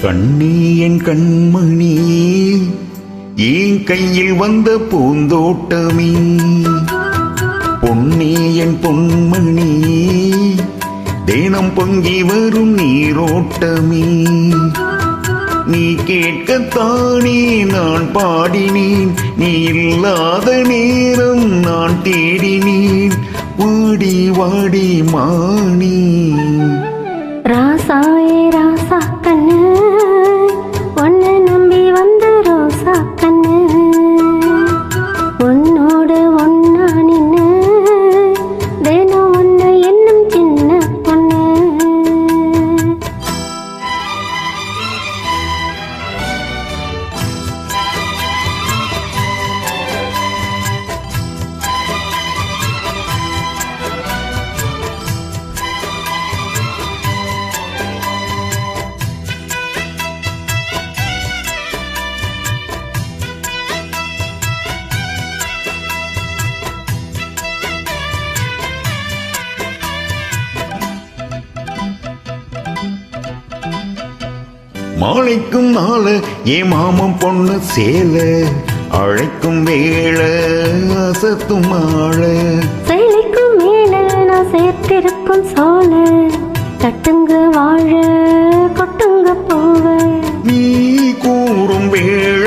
கண்ணே என் கண்மணி, என் கையில் வந்த பூந்தோட்டமே, பொன்னே என் பொன்மணி, தினம் பொங்கி வரும் நீரோட்டமே. நீ கேட்கத்தானே நான் பாடினேன், நீ இல்லாத நேரம் நான் தேடினேன். வாடி வாடி மாணி ராசாயே ராசா கண்ணு, உன்னை நம்பி வந்த ரோசா கண்ணு, உன்னோடு ஒன்னா நின்னு தினம் ஒன்னு என்னும் சின்ன பொண்ணு. மாலைக்கும் நாள ஏ மாமம் பொண்ணு சேல, அழைக்கும் வேள அசத்தும் ஆள, செயலிக்கும் மேல நான் சேர்த்திருக்கும் சோழ, தட்டுங்க வாழ கொட்டுங்க போவ. நீ கூறும் வேள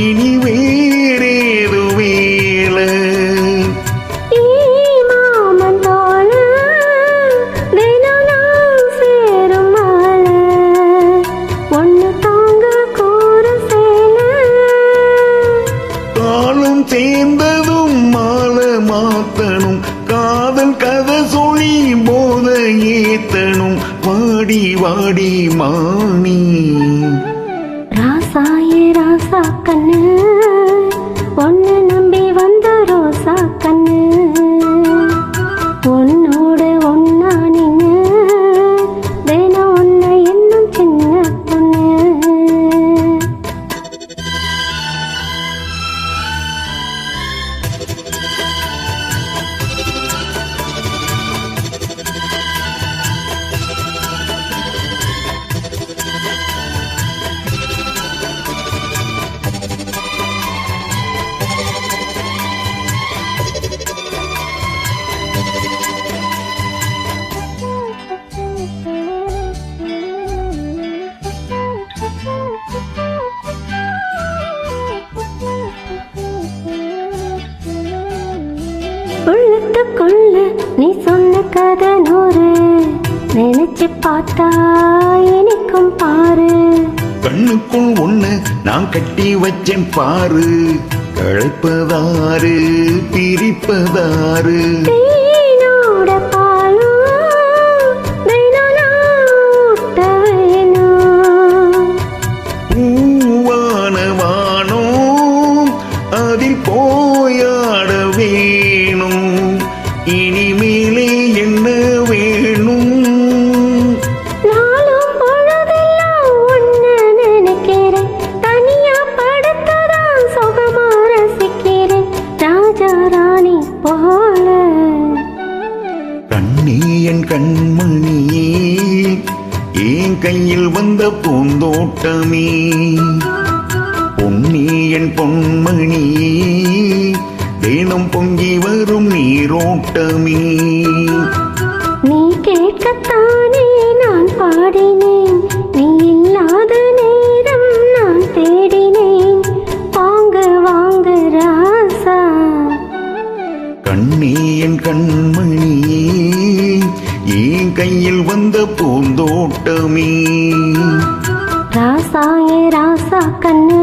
இனி வேறேது வேள. மாமன் தோழ தினம் நான் சேரும் மால, ஒன்னு தாங்க கூற சேல. காலம் சேர்ந்ததும் மாலை மாத்தணும், காதல் கதை சொல்லி போத ஏத்தணும். வாடி வாடி மாணி ராசாயே ராசா கண்ணு, ஒன்னு நம்பி வந்த ரோசா கண்ணு, உன்னோடு ஒன்னா நின்னு தினம் ஒன்னு என்னும் சின்ன பொண்ணு. உள்ளத்துக்குள்ள நீ சொன்ன கதை நூறு, நினைச்சு பார்த்தா எனக்கும் பாரு. கண்ணுக்குள் ஒண்ணு நான் கட்டி வச்சேன் பாரு, களைப்பதாரு பிரிப்பதாரு. தேனோட பாலும் தினம் நான் ஊட்ட வேணும். பூவான வானம் அதில் போயாட வேணும். இனிமேலே என்ன வேணும்? நாளும் பொழுதெல்லாம் ஒன்னு நினைக்கிறேன், தனியா படுத்ததான் சுகமா ரசிக்கிறேன், ராஜா ராணி போல. கண்ணே என் கண்மணியே, என் கையில் வந்த பூந்தோட்டமே, பொன்னே என் பொன்மணியே, தினம் பொங்கி வரும் நீரோட்டமே. நீ கேட்கத்தானே நான் பாடினேன், நீ இல்லாத நேரம் நான் தேடினேன். வாங்க வாங்க ராசா. கண்ணே என் கண்மணியே, என் கையில் வந்த பூந்தோட்டமே. ராசாயே ராசா கண்ணு,